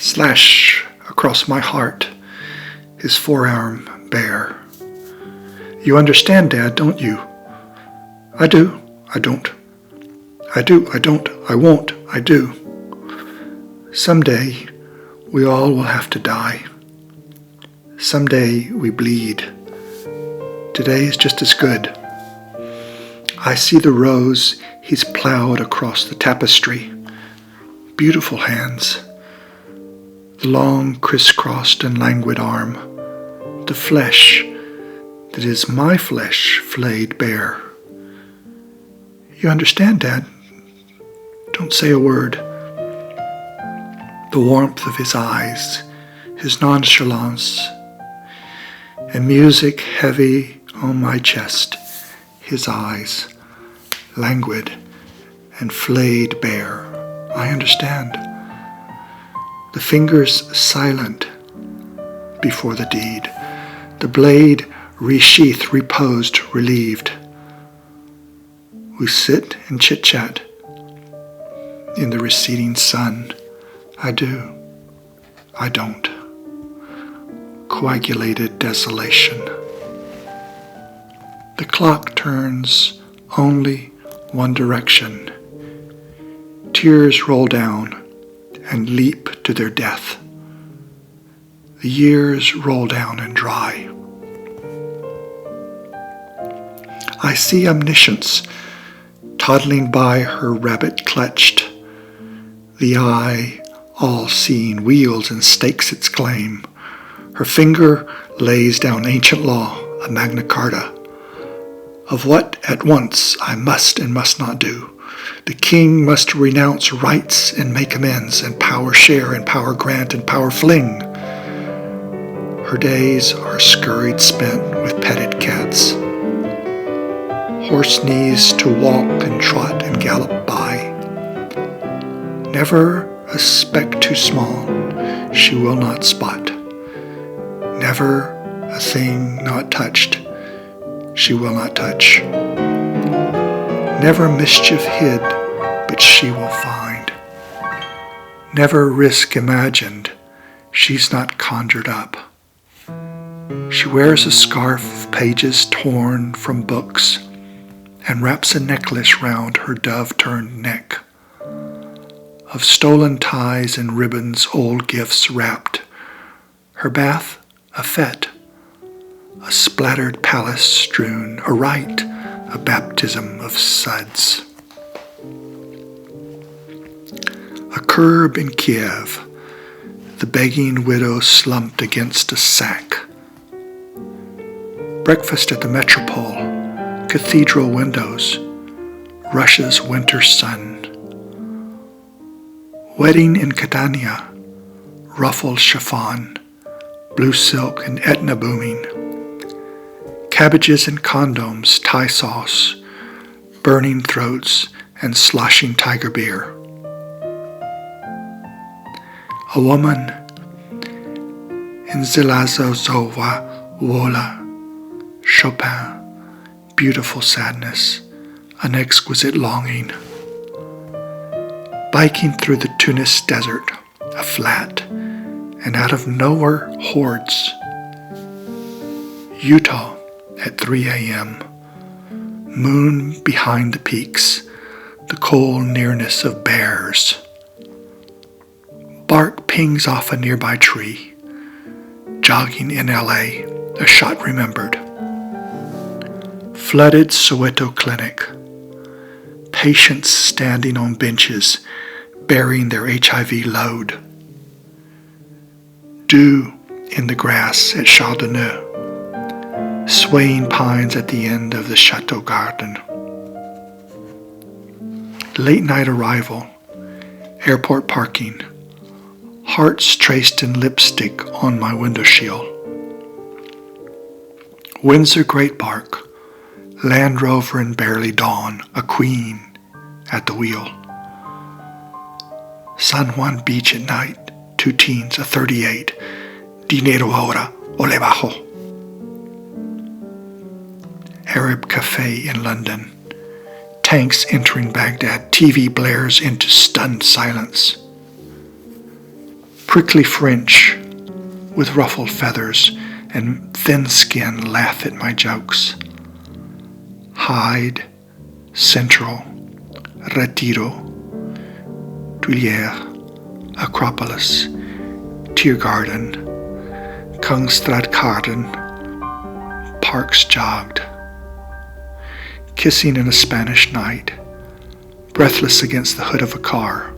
Slash across my heart, his forearm bare. You understand, Dad, don't you? I do, I don't. I do, I don't, I won't, I do. Someday we all will have to die. Someday we bleed. Today is just as good. I see the rose he's ploughed across the tapestry. Beautiful hands. The long crisscrossed and languid arm. The flesh that is my flesh flayed bare. You understand, Dad? Don't say a word. The warmth of his eyes, his nonchalance, and music heavy on my chest, his eyes, languid and flayed bare. I understand. The fingers silent before the deed, the blade re-sheathed, reposed, relieved. We sit and chit-chat in the receding sun. I do, I don't. Coagulated desolation. The clock turns only one direction. Tears roll down and leap to their death. The years roll down and dry. I see omniscience toddling by, her rabbit clutched. The eye, all-seeing, wheels and stakes its claim. Her finger lays down ancient law, a Magna Carta, of what at once I must and must not do. The king must renounce rights and make amends, and power share and power grant and power fling. Her days are scurried spent with petted cats. Horse knees to walk and trot and gallop by. Never a speck too small she will not spot. Never a thing not touched she will not touch. Never mischief hid but she will find. Never risk imagined she's not conjured up. She wears a scarf of pages torn from books and wraps a necklace round her dove-turned neck. Of stolen ties and ribbons old gifts wrapped. Her bath a fete, a splattered palace strewn, a rite, a baptism of suds. A curb in Kiev, the begging widow slumped against a sack. Breakfast at the Metropole, cathedral windows, Russia's winter sun. Wedding in Catania, ruffled chiffon, blue silk and Etna booming. Cabbages and condoms, Thai sauce, burning throats and sloshing tiger beer. A woman in Zilazozova Wola, Chopin, beautiful sadness, an exquisite longing. Biking through the Tunis desert, a flat, and out of nowhere hordes. Utah at 3 a.m., moon behind the peaks, the cold nearness of bears. Bark pings off a nearby tree. Jogging in LA, a shot remembered. Flooded Soweto clinic. Patients standing on benches, bearing their HIV load. Dew in the grass at Castellonet. Swaying pines at the end of the chateau garden. Late night arrival. Airport parking. Hearts traced in lipstick on my window shield. Windsor Great Park. Land Rover and barely dawn, a queen at the wheel. San Juan Beach at night, 2 teens, a 38. Dinero ahora, ole bajo. Arab cafe in London. Tanks entering Baghdad, TV blares into stunned silence. Prickly French with ruffled feathers and thin skin laugh at my jokes. Hyde, Central, Retiro, Tuileries, Acropolis, Tiergarten, Kungstradgarten, parks jogged. Kissing in a Spanish night, breathless against the hood of a car.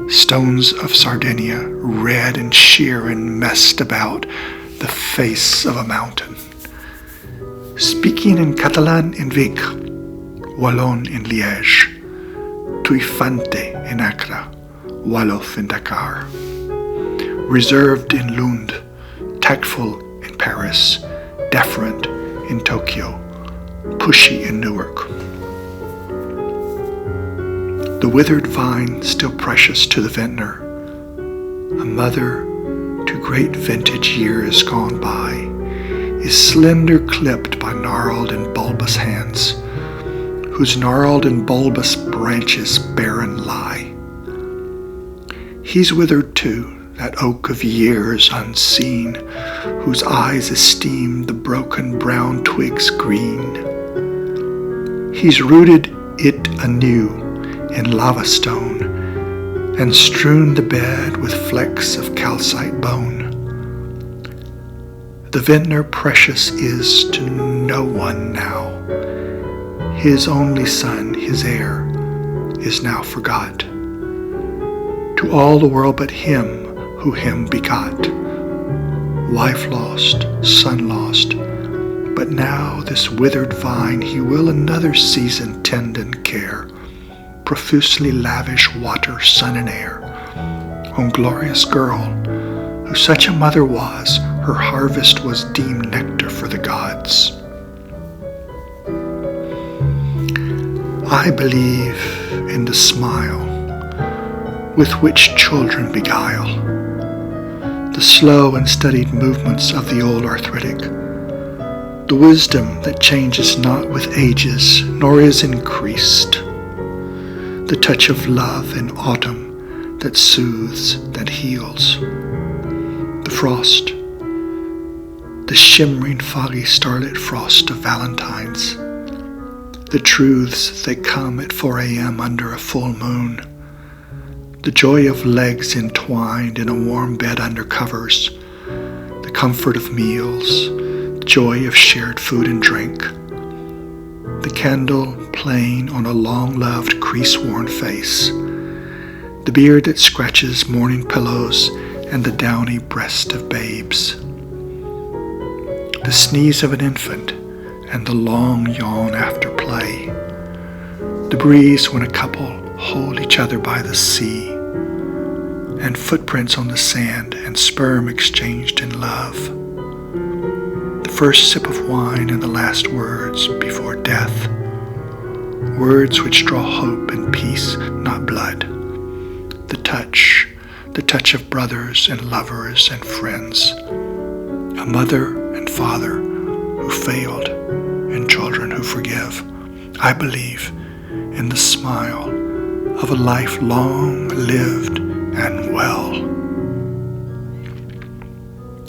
Stones of Sardinia, red and sheer and messed about the face of a mountain. Speaking in Catalan in Vic, Wallon in Liège, Tuifante in Accra, Wolof in Dakar. Reserved in Lund, tactful in Paris, deferent in Tokyo, pushy in Newark. The withered vine still precious to the vintner, a mother to great vintage years gone by, is slender clipped by gnarled and bulbous hands, whose gnarled and bulbous branches barren lie. He's withered too, that oak of years unseen, whose eyes esteem the broken brown twigs green. He's rooted it anew in lava stone, and strewn the bed with flecks of calcite bone. The vintner precious is to no one now. His only son, his heir, is now forgot. To all the world but him who him begot. Wife lost, son lost, but now this withered vine he will another season tend and care, profusely lavish water, sun and air, on glorious girl, who such a mother was, her harvest was deemed nectar for the gods. I believe in the smile with which children beguile the slow and studied movements of the old arthritic, the wisdom that changes not with ages nor is increased, the touch of love in autumn that soothes, that heals, the frost, the shimmering foggy starlit frost of Valentine's, the truths that come at 4 a.m. under a full moon, the joy of legs entwined in a warm bed under covers, the comfort of meals, the joy of shared food and drink, the candle playing on a long-loved crease-worn face, the beard that scratches morning pillows and the downy breast of babes, the sneeze of an infant and the long yawn after play, the breeze when a couple hold each other by the sea, and footprints on the sand and sperm exchanged in love, the first sip of wine and the last words before death, words which draw hope and peace, not blood, the touch of brothers and lovers and friends, a mother and father who failed, and children who forgive. I believe in the smile of a life long lived and well.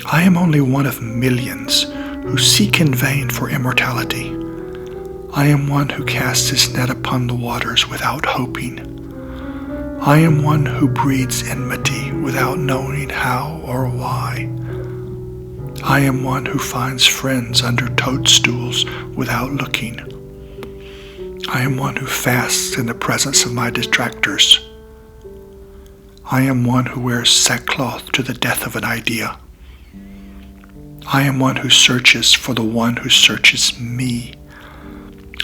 I am only one of millions who seek in vain for immortality. I am one who casts his net upon the waters without hoping. I am one who breeds enmity without knowing how or why. I am one who finds friends under toadstools without looking. I am one who fasts in the presence of my detractors. I am one who wears sackcloth to the death of an idea. I am one who searches for the one who searches me.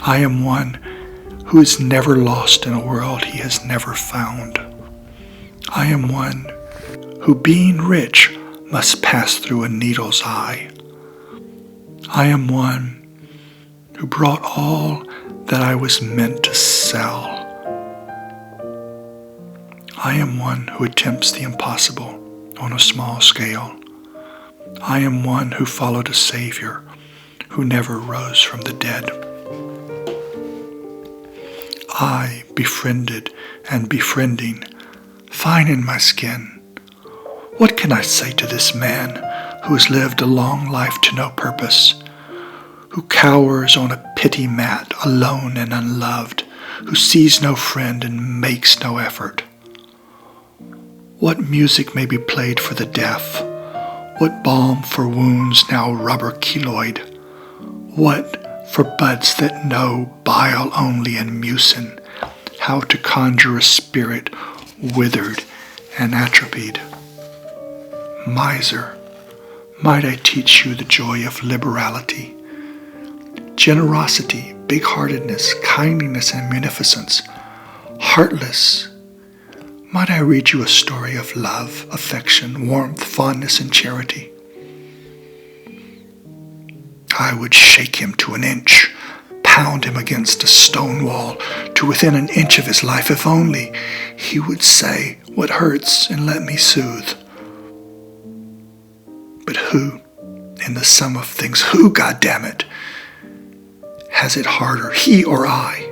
I am one who is never lost in a world he has never found. I am one who, being rich, must pass through a needle's eye. I am one who brought all that I was meant to sell. I am one who attempts the impossible on a small scale. I am one who followed a Savior who never rose from the dead. I, befriended and befriending, fine in my skin, What can I say to this man who has lived a long life to no purpose, who cowers on a pity mat, alone and unloved, who sees no friend and makes no effort? What music may be played for the deaf? What balm for wounds now rubber keloid? What for buds that know bile only and mucin, how to conjure a spirit withered and atrophied? Miser, might I teach you the joy of liberality, generosity, big-heartedness, kindliness, and munificence? Heartless, might I read you a story of love, affection, warmth, fondness, and charity? I would shake him to an inch, pound him against a stone wall to within an inch of his life, if only he would say what hurts and let me soothe. But who, in the sum of things, who, goddammit, has it harder, he or I?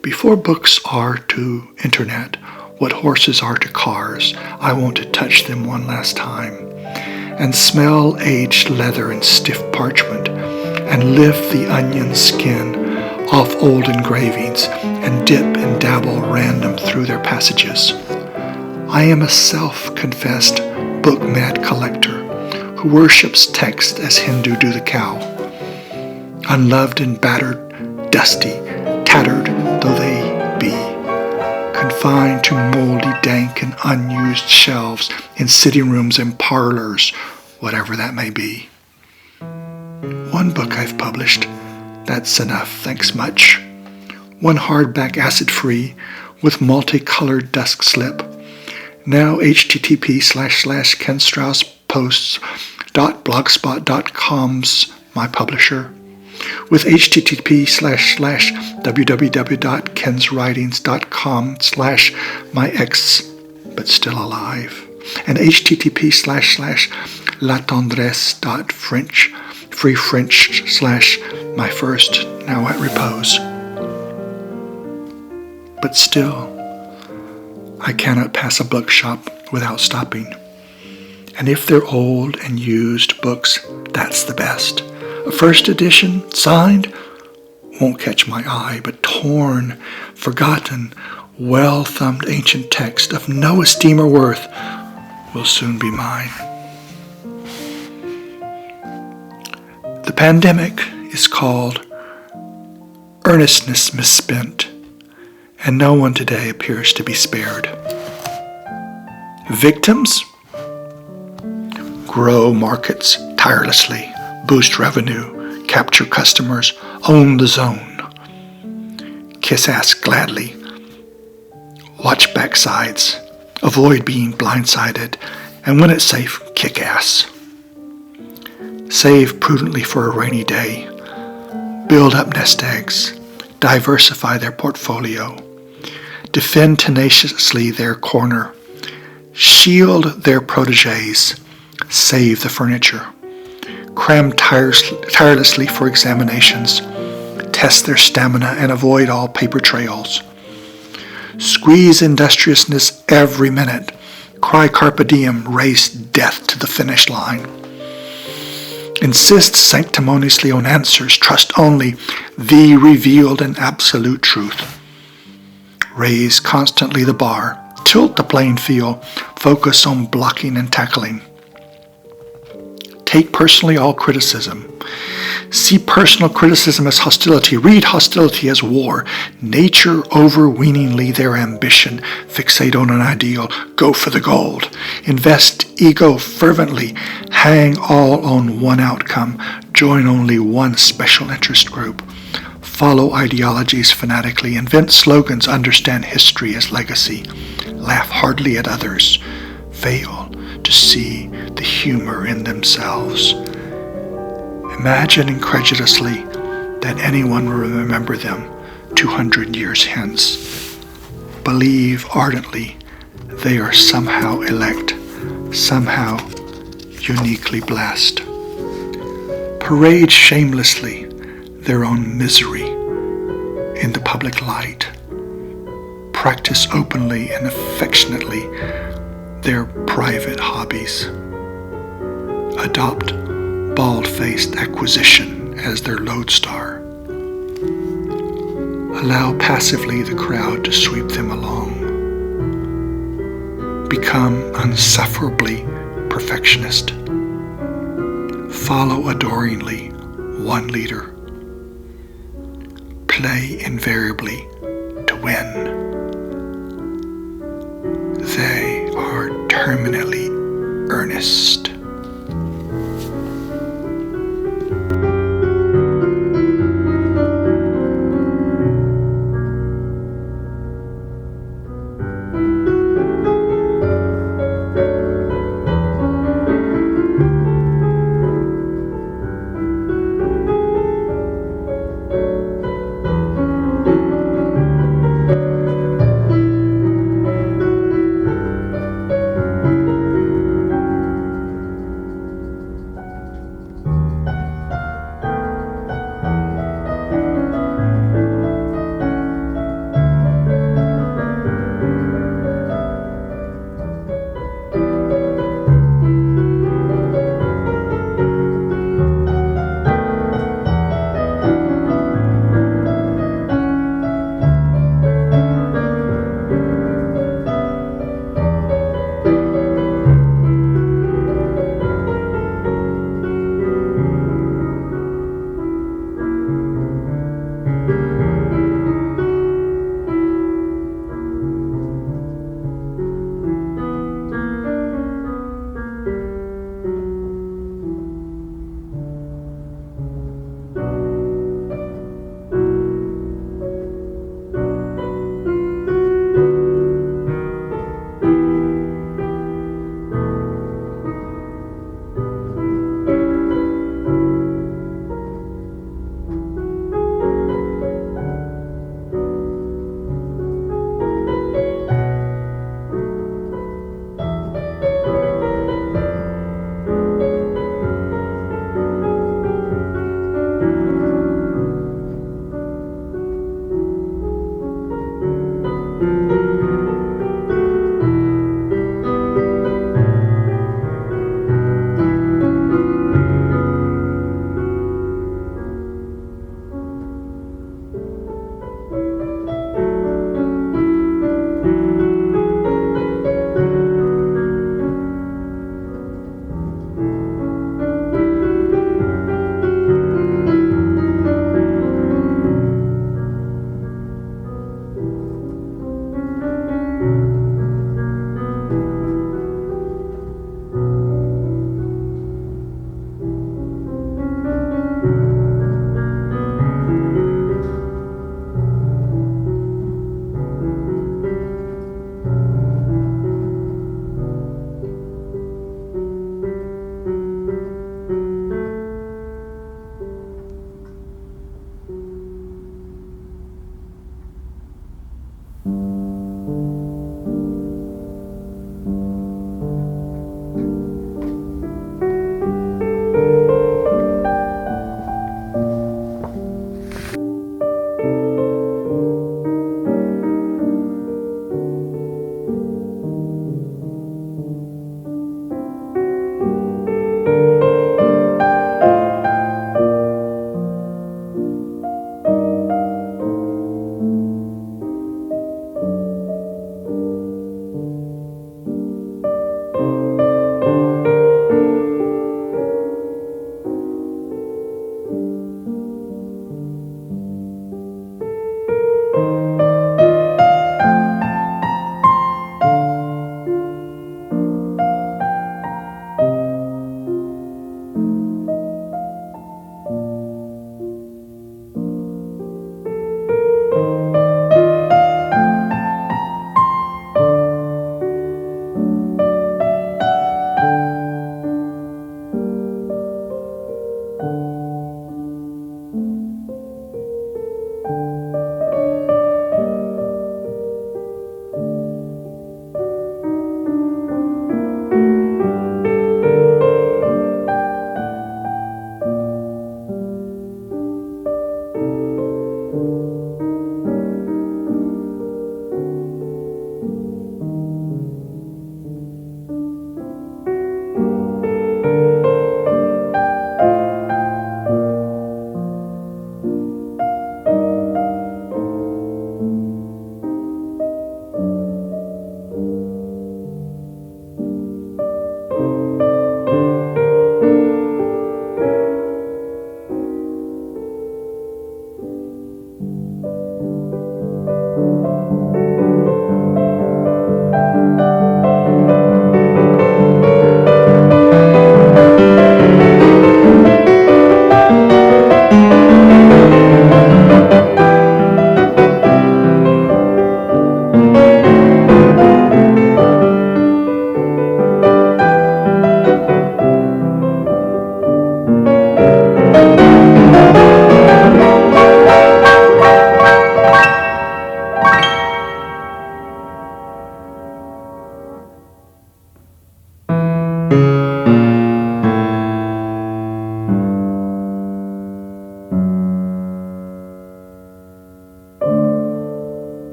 Before books are to internet what horses are to cars, I want to touch them one last time and smell aged leather and stiff parchment and lift the onion skin off old engravings and dip and dabble random through their passages. I am a self-confessed book-mad collector who worships text as Hindu do the cow. Unloved and battered, dusty, tattered though they be, confined to moldy, dank, and unused shelves in sitting rooms and parlors, whatever that may be. One book I've published, that's enough, thanks much. One hardback acid-free with multicolored dusk slip. Now http://kenstraussposts.blogspot.com's my publisher, with http://www.kenswritings.com/my ex but still alive, and http://latendresse.french free French/my first now at repose. But still, I cannot pass a bookshop without stopping. And if they're old and used books, that's the best. A first edition, signed, won't catch my eye, but torn, forgotten, well-thumbed ancient text of no esteem or worth will soon be mine. The pandemic is called earnestness misspent, and no one today appears to be spared. Victims? Grow markets tirelessly, boost revenue, capture customers, own the zone. Kiss ass gladly. Watch backsides, avoid being blindsided, and when it's safe, kick ass. Save prudently for a rainy day. Build up nest eggs. Diversify their portfolio. Defend tenaciously their corner. Shield their protégés. Save the furniture. Cram tirelessly for examinations. Test their stamina and avoid all paper trails. Squeeze industriousness every minute. Cry carpe diem, race death to the finish line. Insist sanctimoniously on answers, trust only the revealed and absolute truth. Raise constantly the bar, tilt the playing field, focus on blocking and tackling. Take personally all criticism. See personal criticism as hostility. Read hostility as war. Nature overweeningly their ambition. Fixate on an ideal. Go for the gold. Invest ego fervently. Hang all on one outcome. Join only one special interest group. Follow ideologies fanatically. Invent slogans. Understand history as legacy. Laugh hardly at others. Fail to see the humor in themselves. Imagine incredulously that anyone will remember them 200 years hence. Believe ardently they are somehow elect, somehow uniquely blessed. Parade shamelessly their own misery in the public light. Practice openly and affectionately their private hobbies. Adopt bald-faced acquisition as their lodestar. Allow passively the crowd to sweep them along. Become unsufferably perfectionist. Follow adoringly one leader. Play invariably to win. They are terminally earnest.